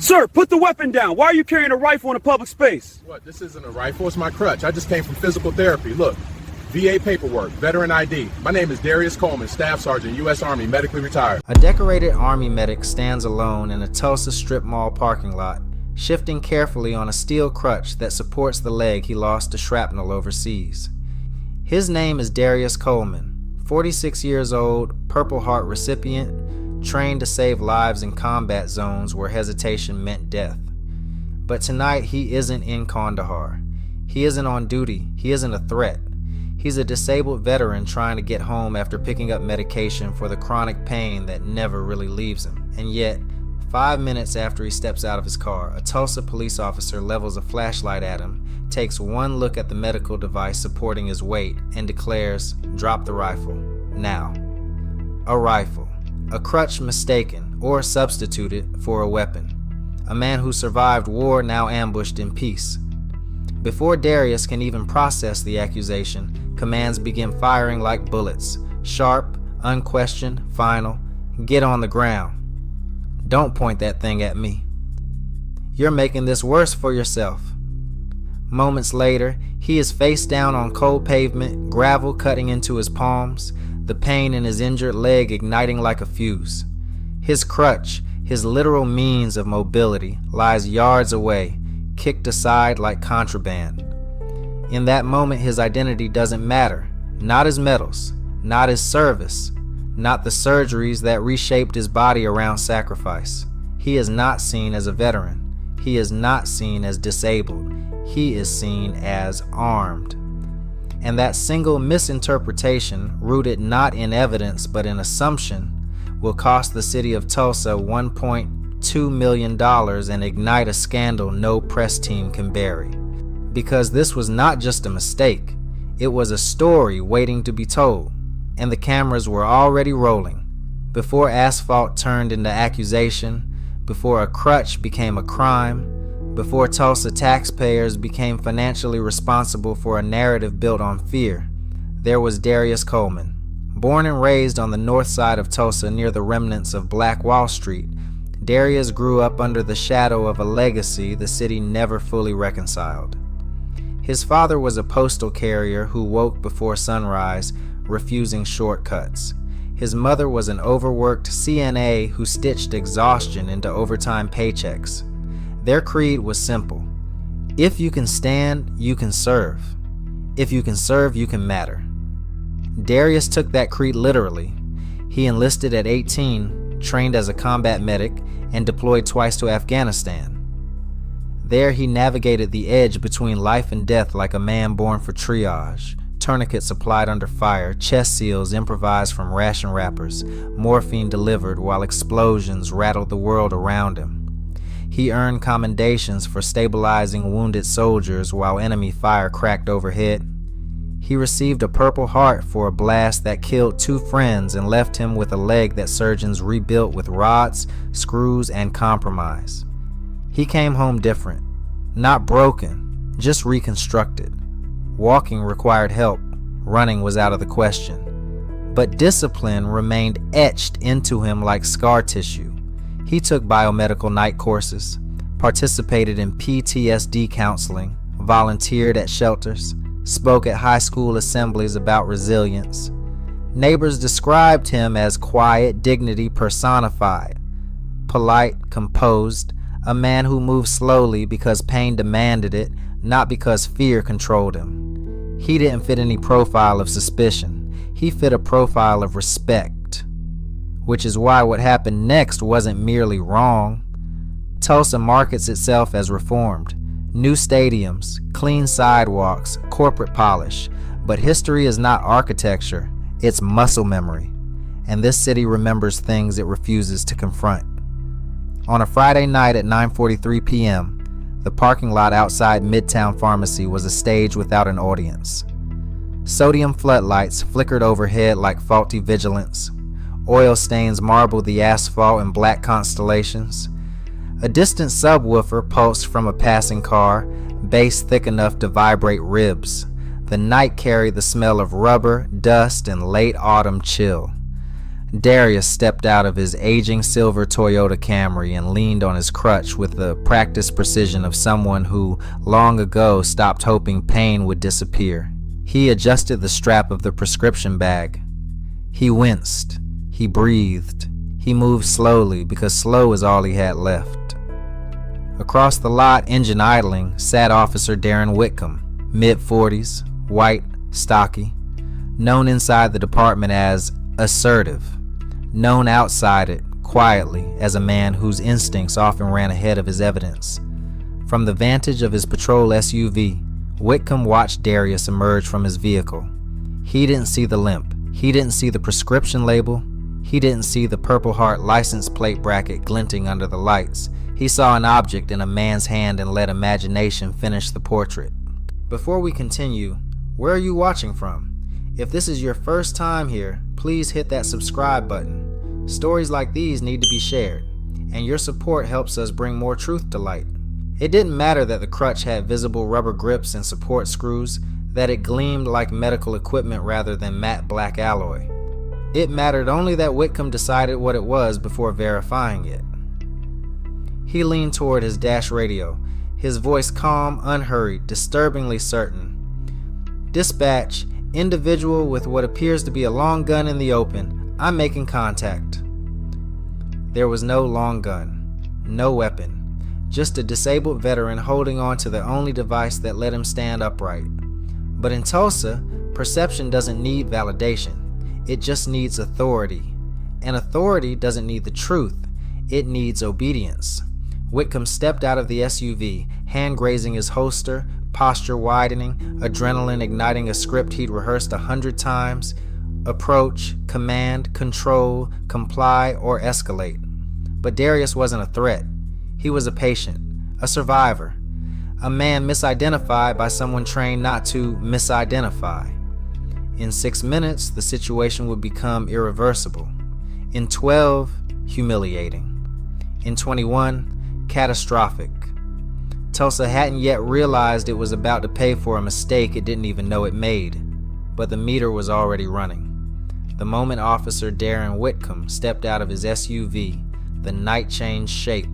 Sir, put the weapon down. Why are you carrying a rifle in a public space? What, this isn't a rifle, it's my crutch. I just came from physical therapy. Look, VA paperwork, veteran ID. My name is Darius Coleman, Staff Sergeant, U.S. Army, medically retired. A decorated Army medic stands alone in a Tulsa strip mall parking lot, shifting carefully on a steel crutch that supports the leg he lost to shrapnel overseas. His name is Darius Coleman, 46 years old, Purple Heart recipient, trained to save lives in combat zones where hesitation meant death. But tonight he isn't in Kandahar. He isn't on duty. He isn't a threat. He's a disabled veteran trying to get home after picking up medication for the chronic pain that never really leaves him. And yet, 5 minutes after he steps out of his car, a Tulsa police officer levels a flashlight at him, takes one look at the medical device supporting his weight, and declares, "Drop the rifle. Now." A rifle. A crutch mistaken or substituted for a weapon. A man who survived war now ambushed in peace. Before Darius can even process the accusation, commands begin firing like bullets. Sharp, unquestioned, final. Get on the ground. Don't point that thing at me. You're making this worse for yourself. Moments later, he is face down on cold pavement, gravel cutting into his palms, the pain in his injured leg igniting like a fuse. His crutch, his literal means of mobility, lies yards away, kicked aside like contraband. In that moment, his identity doesn't matter. Not his medals, not his service, not the surgeries that reshaped his body around sacrifice. He is not seen as a veteran. He is not seen as disabled. He is seen as armed. And that single misinterpretation, rooted not in evidence but in assumption, will cost the city of Tulsa $1.2 million and ignite a scandal no press team can bury. Because this was not just a mistake, it was a story waiting to be told, and the cameras were already rolling. Before asphalt turned into accusation, before a crutch became a crime, before Tulsa taxpayers became financially responsible for a narrative built on fear, there was Darius Coleman. Born and raised on the north side of Tulsa near the remnants of Black Wall Street, Darius grew up under the shadow of a legacy the city never fully reconciled. His father was a postal carrier who woke before sunrise, refusing shortcuts. His mother was an overworked CNA who stitched exhaustion into overtime paychecks. Their creed was simple. If you can stand, you can serve. If you can serve, you can matter. Darius took that creed literally. He enlisted at 18, trained as a combat medic, and deployed twice to Afghanistan. There he navigated the edge between life and death like a man born for triage. Tourniquets applied under fire, chest seals improvised from ration wrappers, morphine delivered while explosions rattled the world around him. He earned commendations for stabilizing wounded soldiers while enemy fire cracked overhead. He received a Purple Heart for a blast that killed 2 friends and left him with a leg that surgeons rebuilt with rods, screws, and compromise. He came home different, not broken, just reconstructed. Walking required help, running was out of the question. But discipline remained etched into him like scar tissue. He took biomedical night courses, participated in PTSD counseling, volunteered at shelters, spoke at high school assemblies about resilience. Neighbors described him as quiet dignity personified, polite, composed, a man who moved slowly because pain demanded it, not because fear controlled him. He didn't fit any profile of suspicion. He fit a profile of respect. Which is why what happened next wasn't merely wrong. Tulsa markets itself as reformed. New stadiums, clean sidewalks, corporate polish. But history is not architecture, it's muscle memory. And this city remembers things it refuses to confront. On a Friday night at 9:43 p.m., the parking lot outside Midtown Pharmacy was a stage without an audience. Sodium floodlights flickered overhead like faulty vigilance. Oil stains marbled the asphalt in black constellations. A distant subwoofer pulsed from a passing car, bass thick enough to vibrate ribs. The night carried the smell of rubber, dust, and late autumn chill. Darius stepped out of his aging silver Toyota Camry and leaned on his crutch with the practiced precision of someone who long ago stopped hoping pain would disappear. He adjusted the strap of the prescription bag. He winced. He breathed. He moved slowly because slow is all he had left. Across the lot, engine idling, sat Officer Darren Whitcomb, mid-40s, white, stocky, known inside the department as assertive, known outside it quietly as a man whose instincts often ran ahead of his evidence. From the vantage of his patrol SUV, Whitcomb watched Darius emerge from his vehicle. He didn't see the limp. He didn't see the prescription label. He didn't see the Purple Heart license plate bracket glinting under the lights. He saw an object in a man's hand and let imagination finish the portrait. Before we continue, where are you watching from? If this is your first time here, please hit that subscribe button. Stories like these need to be shared, and your support helps us bring more truth to light. It didn't matter that the crutch had visible rubber grips and support screws, that it gleamed like medical equipment rather than matte black alloy. It mattered only that Whitcomb decided what it was before verifying it. He leaned toward his dash radio, his voice calm, unhurried, disturbingly certain. "Dispatch, individual with what appears to be a long gun in the open. I'm making contact." There was no long gun, no weapon, just a disabled veteran holding on to the only device that let him stand upright. But in Tulsa, perception doesn't need validation. It just needs authority. And authority doesn't need the truth. It needs obedience. Whitcomb stepped out of the SUV, hand grazing his holster, posture widening, adrenaline igniting a script he'd rehearsed 100 times. Approach, command, control, comply, or escalate. But Darius wasn't a threat. He was a patient, a survivor, a man misidentified by someone trained not to misidentify. In 6 minutes, the situation would become irreversible. In 12, humiliating. In 21, catastrophic. Tulsa hadn't yet realized it was about to pay for a mistake it didn't even know it made, but the meter was already running. The moment Officer Darren Whitcomb stepped out of his SUV, the night changed shape.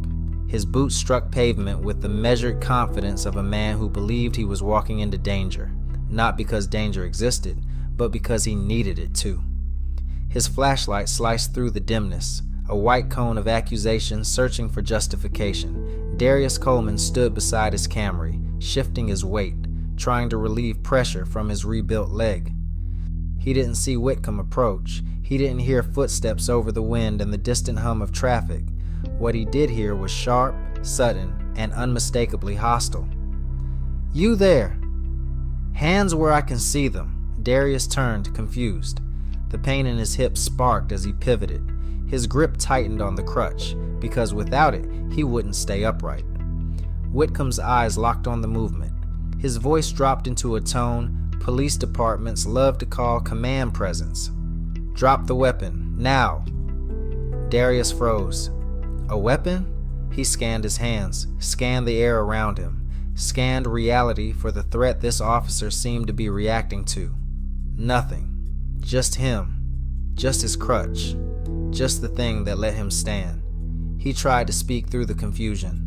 His boots struck pavement with the measured confidence of a man who believed he was walking into danger, not because danger existed, but because he needed it to. His flashlight sliced through the dimness, a white cone of accusation searching for justification. Darius Coleman stood beside his Camry, shifting his weight, trying to relieve pressure from his rebuilt leg. He didn't see Whitcomb approach. He didn't hear footsteps over the wind and the distant hum of traffic. What he did hear was sharp, sudden, and unmistakably hostile. "You there!" Hands where I can see them. Darius turned, confused. The pain in his hips sparked as he pivoted. His grip tightened on the crutch, because without it, he wouldn't stay upright. Whitcomb's eyes locked on the movement. His voice dropped into a tone police departments love to call command presence. "Drop the weapon, now." Darius froze. A weapon? He scanned his hands, scanned the air around him, scanned reality for the threat this officer seemed to be reacting to. Nothing. Just him. Just his crutch. Just the thing that let him stand. He tried to speak through the confusion.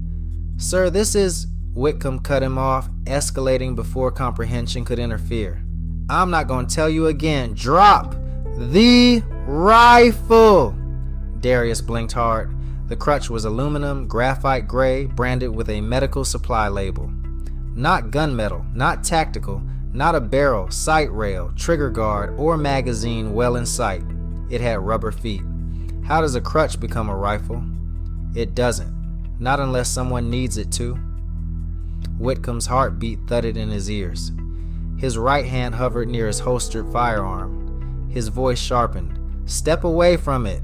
"Sir, this is..." Whitcomb cut him off, escalating before comprehension could interfere. "I'm not going to tell you again. Drop the rifle!" Darius blinked hard. The crutch was aluminum, graphite gray, branded with a medical supply label. Not gunmetal, not tactical, not a barrel, sight rail, trigger guard, or magazine well in sight. It had rubber feet. How does a crutch become a rifle? It doesn't. Not unless someone needs it to. Whitcomb's heartbeat thudded in his ears. His right hand hovered near his holstered firearm. His voice sharpened. "Step away from it.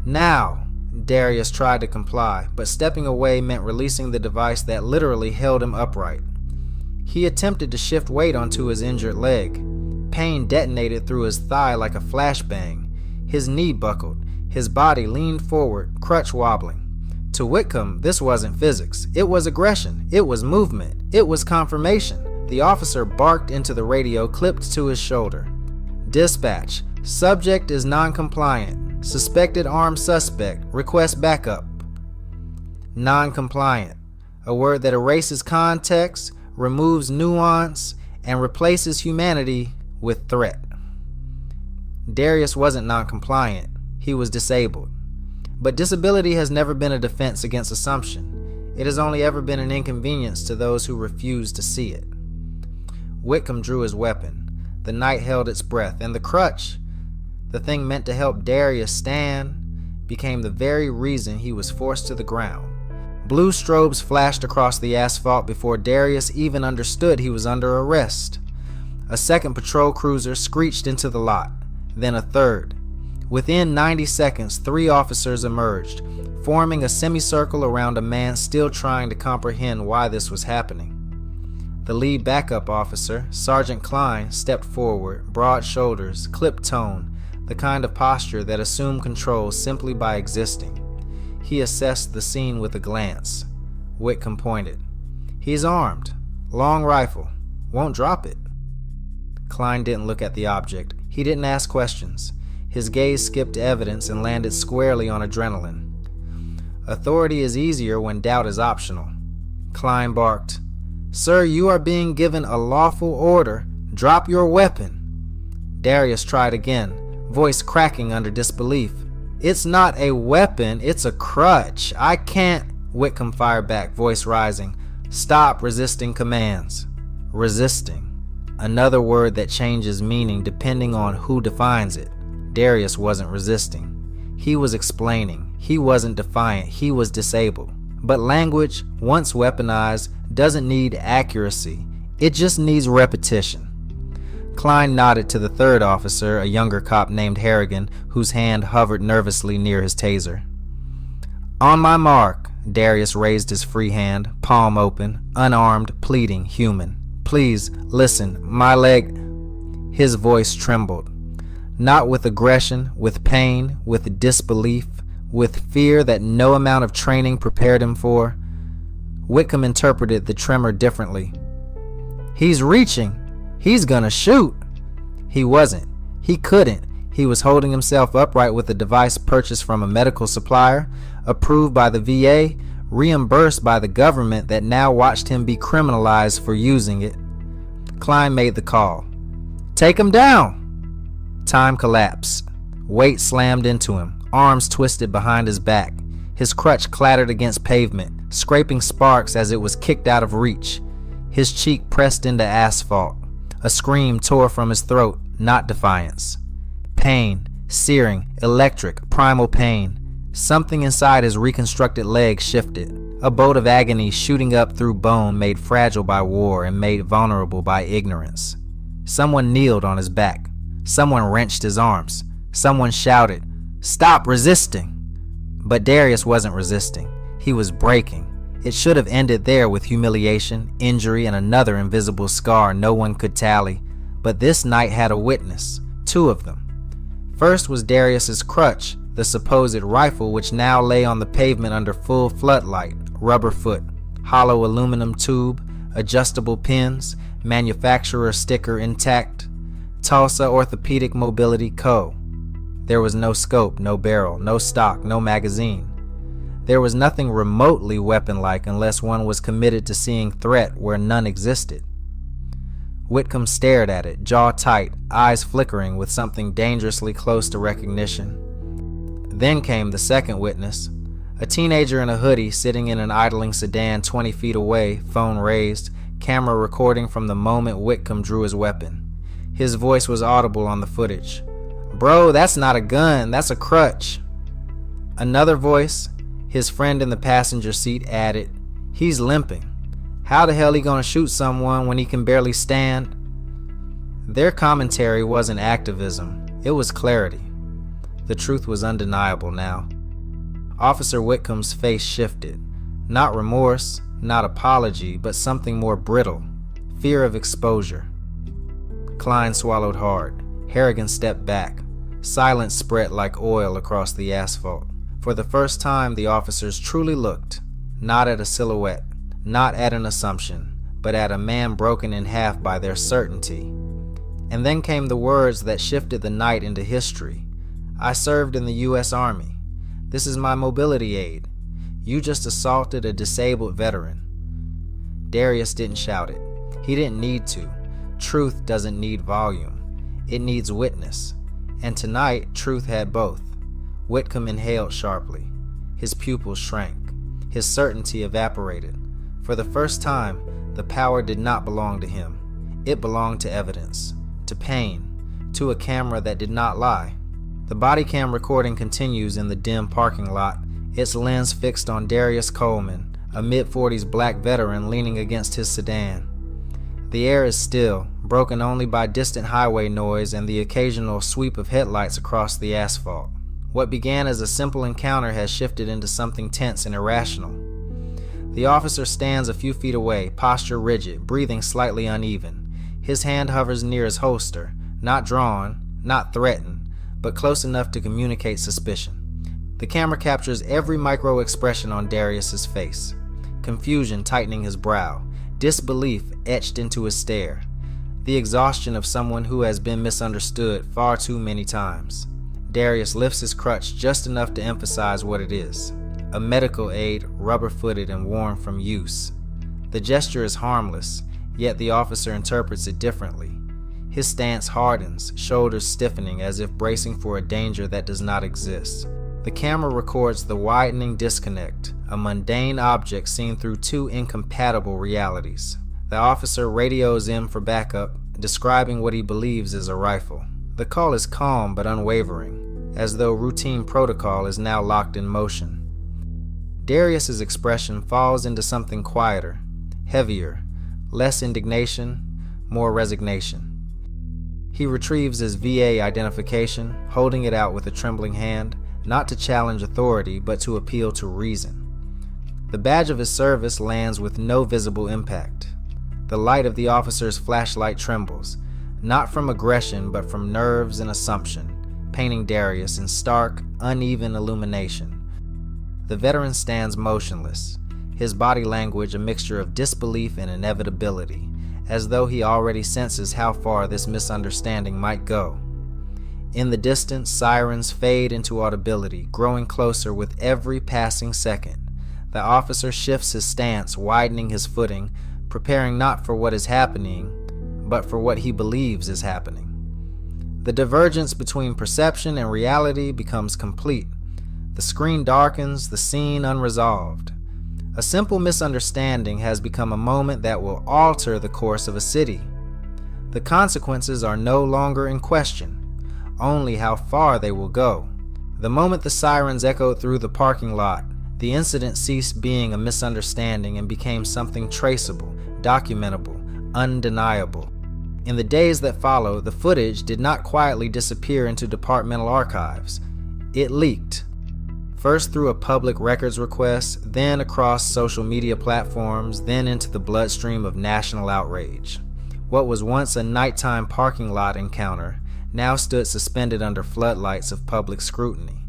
Now!" Darius tried to comply, but stepping away meant releasing the device that literally held him upright. He attempted to shift weight onto his injured leg. Pain detonated through his thigh like a flashbang. His knee buckled. His body leaned forward, crutch wobbling. To Whitcomb, this wasn't physics. It was aggression. It was movement. It was confirmation. The officer barked into the radio clipped to his shoulder. "Dispatch. Subject is non-compliant. Suspected armed suspect. Request backup. Non-compliant. A word that erases context, removes nuance, and replaces humanity with threat. Darius wasn't non-compliant. He was disabled. But disability has never been a defense against assumption. It has only ever been an inconvenience to those who refuse to see it. Whitcomb drew his weapon. The knight held its breath, and the crutch, the thing meant to help Darius stand, became the very reason he was forced to the ground. Blue strobes flashed across the asphalt before Darius even understood he was under arrest. A second patrol cruiser screeched into the lot, then a third. Within 90 seconds, 3 officers emerged, forming a semicircle around a man still trying to comprehend why this was happening. The lead backup officer, Sergeant Klein, stepped forward, broad shoulders, clipped tone, the kind of posture that assumed control simply by existing. He assessed the scene with a glance. Whitcomb pointed. He's armed. Long rifle. Won't drop it. Klein didn't look at the object. He didn't ask questions. His gaze skipped evidence and landed squarely on adrenaline. Authority is easier when doubt is optional. Klein barked, "Sir, you are being given a lawful order. Drop your weapon." Darius tried again, voice cracking under disbelief. "It's not a weapon, it's a crutch. I can't." Whitcomb fired back, voice rising. "Stop resisting commands." Resisting. Another word that changes meaning depending on who defines it. Darius wasn't resisting. He was explaining. He wasn't defiant. He was disabled. But language, once weaponized, doesn't need accuracy. It just needs repetition. Klein nodded to the third officer, a younger cop named Harrigan, whose hand hovered nervously near his taser. "On my mark." Darius raised his free hand, palm open, unarmed, pleading, human. "Please, listen, my leg." His voice trembled. Not with aggression, with pain, with disbelief, with fear that no amount of training prepared him for. Whitcomb interpreted the tremor differently. "He's reaching. He's gonna shoot." He wasn't. He couldn't. He was holding himself upright with a device purchased from a medical supplier, approved by the VA, reimbursed by the government that now watched him be criminalized for using it. Klein made the call. "Take him down." Time collapsed. Weight slammed into him, arms twisted behind his back. His crutch clattered against pavement, scraping sparks as it was kicked out of reach. His cheek pressed into asphalt. A scream tore from his throat, not defiance. Pain, searing, electric, primal pain. Something inside his reconstructed leg shifted. A bolt of agony shooting up through bone made fragile by war and made vulnerable by ignorance. Someone kneeled on his back. Someone wrenched his arms. Someone shouted, "Stop resisting!" But Darius wasn't resisting. He was breaking. It should have ended there with humiliation, injury, and another invisible scar no one could tally. But this night had a witness, 2 of them. First was Darius's crutch, the supposed rifle which now lay on the pavement under full floodlight, rubber foot, hollow aluminum tube, adjustable pins, manufacturer sticker intact, Tulsa Orthopedic Mobility Co. There was no scope, no barrel, no stock, no magazine. There was nothing remotely weapon-like unless one was committed to seeing threat where none existed. Whitcomb stared at it, jaw tight, eyes flickering with something dangerously close to recognition. Then came the second witness, a teenager in a hoodie sitting in an idling sedan 20 feet away, phone raised, camera recording from the moment Whitcomb drew his weapon. His voice was audible on the footage. "Bro, that's not a gun, that's a crutch." Another voice, his friend in the passenger seat, added, "He's limping. How the hell he gonna shoot someone when he can barely stand?" Their commentary wasn't activism, it was clarity. The truth was undeniable now. Officer Whitcomb's face shifted. Not remorse, not apology, but something more brittle. Fear of exposure. Klein swallowed hard. Harrigan stepped back. Silence spread like oil across the asphalt. For the first time, the officers truly looked, not at a silhouette, not at an assumption, but at a man broken in half by their certainty. And then came the words that shifted the night into history. I served in the U.S. Army. This is my mobility aid. You just assaulted a disabled veteran. Darius didn't shout it. He didn't need to. Truth doesn't need volume. It needs witness. And tonight, truth had both. Whitcomb inhaled sharply. His pupils shrank. His certainty evaporated. For the first time, the power did not belong to him. It belonged to evidence, to pain, to a camera that did not lie. The Bodycam recording continues in the dim parking lot, its lens fixed on Darius Coleman, a mid-40s black veteran leaning against his sedan. The air is still, broken only by distant highway noise and the occasional sweep of headlights across the asphalt. What began as a simple encounter has shifted into something tense and irrational. The officer stands a few feet away, posture rigid, breathing slightly uneven. His hand hovers near his holster, not drawn, not threatened, but close enough to communicate suspicion. The camera captures every micro expression on Darius's face. Confusion tightening his brow, disbelief etched into his stare, the exhaustion of someone who has been misunderstood far too many times. Darius lifts his crutch just enough to emphasize what it is. A medical aid, rubber-footed and worn from use. The gesture is harmless, yet the officer interprets it differently. His stance hardens, shoulders stiffening as if bracing for a danger that does not exist. The camera records the widening disconnect, a mundane object seen through two incompatible realities. The officer radios in for backup, describing what he believes is a rifle. The call is calm but unwavering, as though routine protocol is now locked in motion. Darius's expression falls into something quieter, heavier, less indignation, more resignation. He retrieves his VA identification, holding it out with a trembling hand, not to challenge authority, but to appeal to reason. The badge of his service lands with no visible impact. The light of the officer's flashlight trembles, not from aggression, but from nerves and assumption, painting Darius in stark, uneven illumination. The veteran stands motionless, his body language a mixture of disbelief and inevitability, as though he already senses how far this misunderstanding might go. In the distance, sirens fade into audibility, growing closer with every passing second. The officer shifts his stance, widening his footing, preparing not for what is happening, but for what he believes is happening. The divergence between perception and reality becomes complete. The screen darkens, the scene unresolved. A simple misunderstanding has become a moment that will alter the course of a city. The consequences are no longer in question, only how far they will go. The moment the sirens echoed through the parking lot, the incident ceased being a misunderstanding and became something traceable, documentable, undeniable. In the days that followed, the footage did not quietly disappear into departmental archives. It leaked. First through a public records request, then across social media platforms, then into the bloodstream of national outrage. What was once a nighttime parking lot encounter now stood suspended under floodlights of public scrutiny.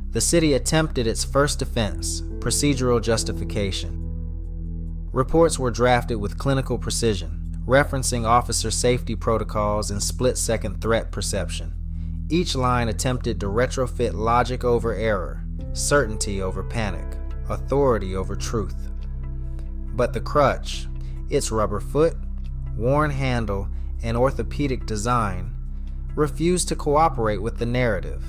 The city attempted its first defense, procedural justification. Reports were drafted with clinical precision, referencing officer safety protocols and split-second threat perception. Each line attempted to retrofit logic over error, certainty over panic, authority over truth. But the crutch, its rubber foot, worn handle, and orthopedic design, refused to cooperate with the narrative.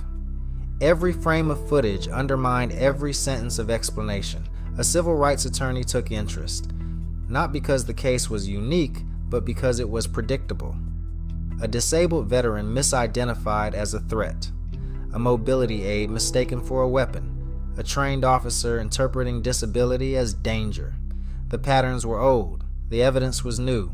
Every frame of footage undermined every sentence of explanation. A civil rights attorney took interest, not because the case was unique, but because it was predictable. A disabled veteran misidentified as a threat, a mobility aid mistaken for a weapon, a trained officer interpreting disability as danger. The patterns were old, the evidence was new.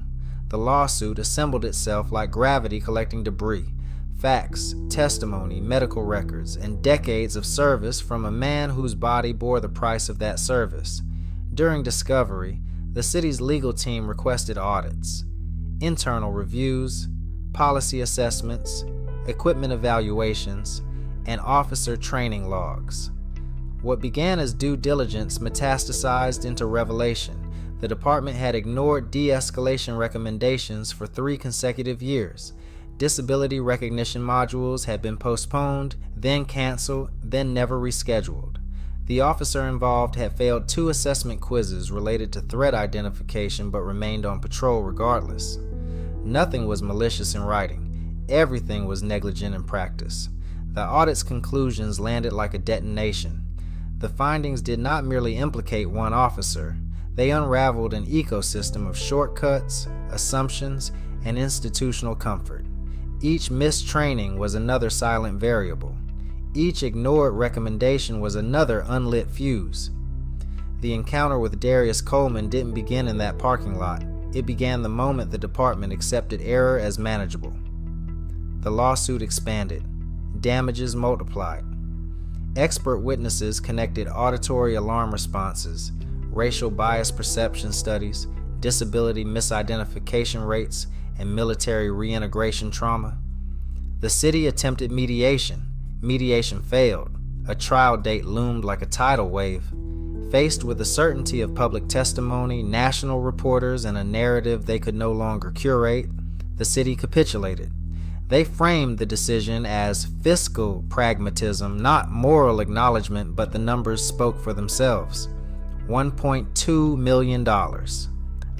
The lawsuit assembled itself like gravity collecting debris, facts, testimony, medical records, and decades of service from a man whose body bore the price of that service. During discovery, the city's legal team requested audits, internal reviews, policy assessments, equipment evaluations, and officer training logs. What began as due diligence metastasized into revelation. The department had ignored de-escalation recommendations for 3 consecutive years. Disability recognition modules had been postponed, then canceled, then never rescheduled. The officer involved had failed 2 assessment quizzes related to threat identification but remained on patrol regardless. Nothing was malicious in writing. Everything was negligent in practice. The audit's conclusions landed like a detonation. The findings did not merely implicate one officer. They unraveled an ecosystem of shortcuts, assumptions, and institutional comfort. Each missed training was another silent variable. Each ignored recommendation was another unlit fuse. The encounter with Darius Coleman didn't begin in that parking lot. It began the moment the department accepted error as manageable. The lawsuit expanded. Damages multiplied. Expert witnesses connected auditory alarm responses, racial bias perception studies, disability misidentification rates, and military reintegration trauma. The city attempted mediation. Mediation failed. A trial date loomed like a tidal wave. Faced with the certainty of public testimony, national reporters, and a narrative they could no longer curate, the city capitulated. They framed the decision as fiscal pragmatism, not moral acknowledgement, but the numbers spoke for themselves. $1.2 million.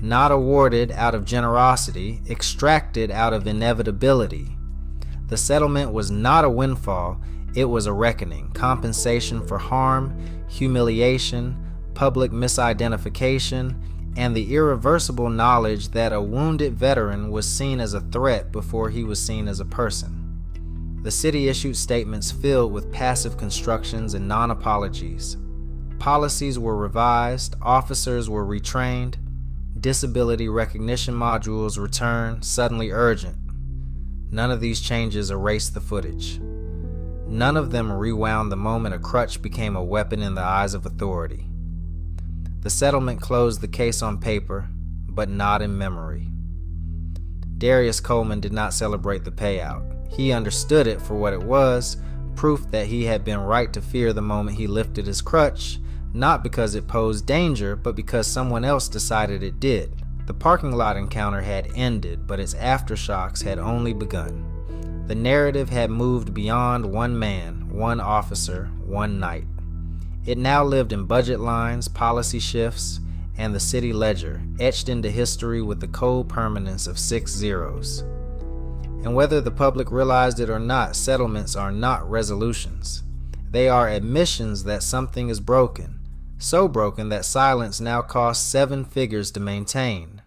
Not awarded out of generosity, extracted out of inevitability. The settlement was not a windfall, it was a reckoning, compensation for harm, humiliation, public misidentification, and the irreversible knowledge that a wounded veteran was seen as a threat before he was seen as a person. The city issued statements filled with passive constructions and non-apologies. Policies were revised, officers were retrained, disability recognition modules returned, suddenly urgent. None of these changes erased the footage. None of them rewound the moment a crutch became a weapon in the eyes of authority. The settlement closed the case on paper, but not in memory. Darius Coleman did not celebrate the payout. He understood it for what it was, proof that he had been right to fear the moment he lifted his crutch, not because it posed danger, but because someone else decided it did. The parking lot encounter had ended, but its aftershocks had only begun. The narrative had moved beyond one man, one officer, one night. It now lived in budget lines, policy shifts, and the city ledger, etched into history with the cold permanence of 6 zeros. And whether the public realized it or not, settlements are not resolutions. They are admissions that something is broken, so broken that silence now costs 7 figures to maintain.